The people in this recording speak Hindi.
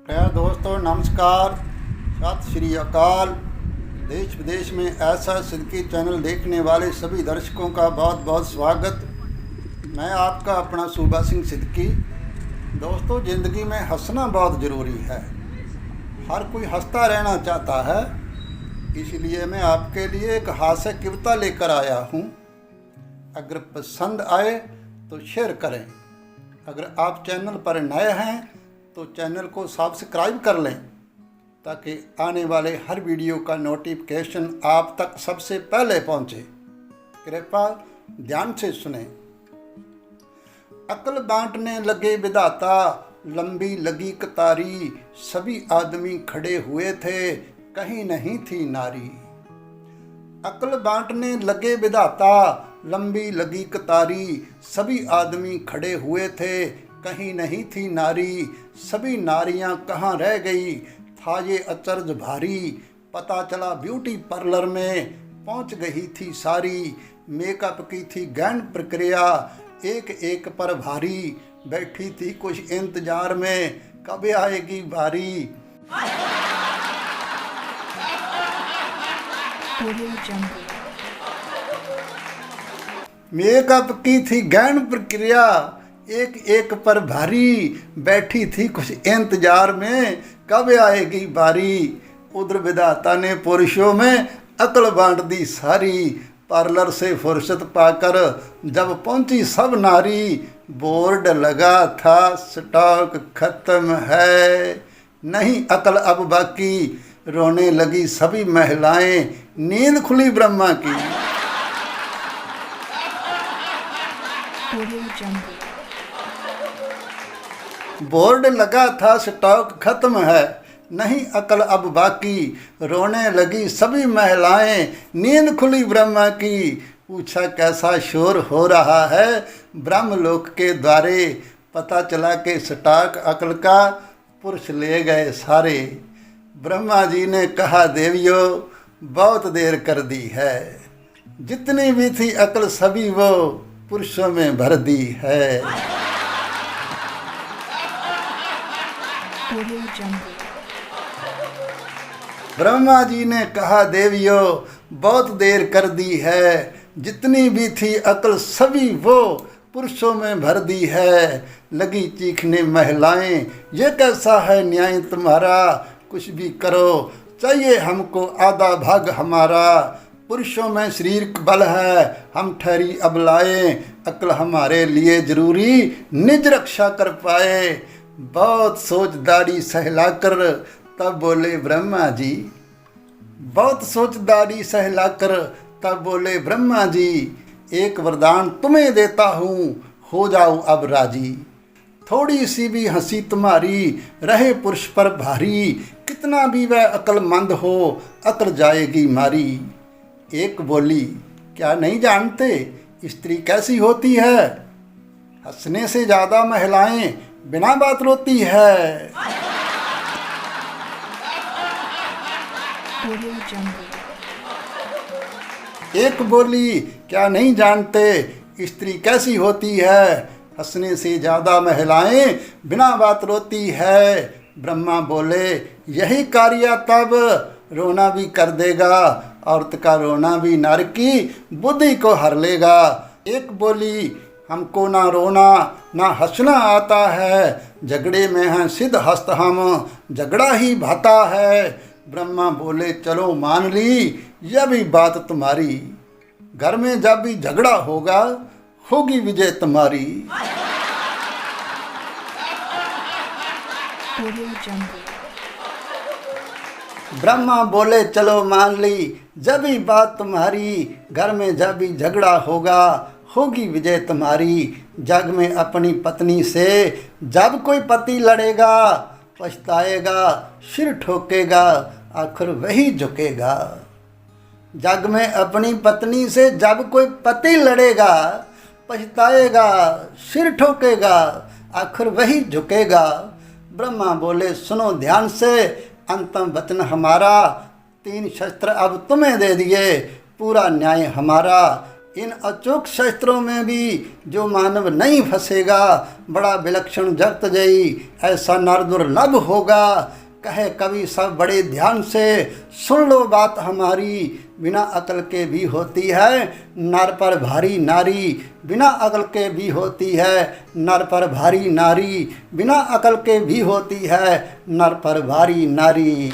प्यारे दोस्तों नमस्कार, सत श्री अकाल। देश विदेश में ऐसा सिद्दकी चैनल देखने वाले सभी दर्शकों का बहुत बहुत स्वागत। मैं आपका अपना सूबा सिंह सिद्दकी। दोस्तों, ज़िंदगी में हंसना बहुत ज़रूरी है। हर कोई हंसता रहना चाहता है, इसलिए मैं आपके लिए एक हास्य कविता लेकर आया हूँ। अगर पसंद आए तो शेयर करें। अगर आप चैनल पर नए हैं तो चैनल को सब्सक्राइब कर लें, ताकि आने वाले हर वीडियो का नोटिफिकेशन आप तक सबसे पहले पहुंचे। कृपया ध्यान से सुने। अकल बांटने लगे विधाता, लंबी लगी कतारी, सभी आदमी खड़े हुए थे, कहीं नहीं थी नारी। अकल बांटने लगे विधाता, लंबी लगी कतारी, सभी आदमी खड़े हुए थे, कहीं नहीं थी नारी। सभी नारियां कहाँ रह गई, था ये अचरज भारी। पता चला ब्यूटी पार्लर में पहुंच गई थी सारी। मेकअप की थी गहन प्रक्रिया, एक एक पर भारी। बैठी थी कुछ इंतजार में, कब आएगी बारी। मेकअप की थी गहन प्रक्रिया, एक एक पर भारी। बैठी थी कुछ इंतजार में, कब आएगी बारी। उधर विधाता ने पुरुषों में अकल बांट दी सारी। पार्लर से फुर्सत पाकर जब पहुंची सब नारी, बोर्ड लगा था स्टॉक खत्म है, नहीं अकल अब बाकी। रोने लगी सभी महिलाएं, नींद खुली ब्रह्मा की। बोर्ड लगा था स्टॉक खत्म है, नहीं अकल अब बाकी। रोने लगी सभी महिलाएं, नींद खुली ब्रह्मा की। पूछा कैसा शोर हो रहा है ब्रह्मलोक के द्वारे। पता चला कि स्टॉक अकल का पुरुष ले गए सारे। ब्रह्मा जी ने कहा देवियों बहुत देर कर दी है, जितनी भी थी अकल सभी वो पुरुषों में भर दी है। ब्रह्मा जी ने कहा देवियों बहुत देर कर दी है, जितनी भी थी अकल सभी वो पुरुषों में भर दी है। लगी चीखने महिलाएं, ये कैसा है न्याय तुम्हारा। कुछ भी करो चाहिए हमको आधा भाग हमारा। पुरुषों में शरीर बल है, हम ठहरी अब लाए। अकल हमारे लिए जरूरी, निज रक्षा कर पाए। बहुत सोच दाढ़ी सहलाकर तब बोले ब्रह्मा जी। बहुत सोच दाढ़ी सहलाकर तब बोले ब्रह्मा जी। एक वरदान तुम्हें देता हूँ, हो जाओ अब राजी। थोड़ी सी भी हंसी तुम्हारी रहे पुरुष पर भारी। कितना भी वह अक्लमंद हो, अकल जाएगी मारी। एक बोली क्या नहीं जानते स्त्री कैसी होती है। हंसने से ज़्यादा महिलाएं बिना बात रोती है। एक बोली क्या नहीं जानते स्त्री कैसी होती है। हंसने से ज़्यादा महिलाएं बिना बात रोती है। ब्रह्मा बोले यही कार्य तब रोना भी कर देगा। औरत का रोना भी नर की बुद्धि को हर लेगा। एक बोली हमको ना रोना ना हंसना आता है। झगड़े में हैं सिद्ध हस्त हम, झगड़ा ही भाता है। ब्रह्मा बोले चलो मान ली यह भी बात तुम्हारी। घर में जब भी झगड़ा होगा होगी विजय तुम्हारी। ब्रह्मा बोले चलो मान ली जब भी बात तुम्हारी। घर में जब भी झगड़ा होगा होगी विजय तुम्हारी। जग में अपनी पत्नी से जब कोई पति लड़ेगा, पछताएगा सिर ठोकेगा आखिर वही झुकेगा। जग में अपनी पत्नी से जब कोई पति लड़ेगा, पछताएगा सिर ठोकेगा आखिर वही झुकेगा। ब्रह्मा बोले सुनो ध्यान से अंतिम वचन हमारा। 3 शस्त्र अब तुम्हें दे दिए, पूरा न्याय हमारा। इन अचूक शास्त्रों में भी जो मानव नहीं फंसेगा, बड़ा विलक्षण जगत जई ऐसा नर दुर्लभ होगा। कहे कवि सब बड़े ध्यान से, सुन लो बात हमारी, बिना अकल के भी होती है नर पर भारी नारी। बिना अकल के भी होती है नर पर भारी नारी, बिना अकल के भी होती है नर पर भारी नारी।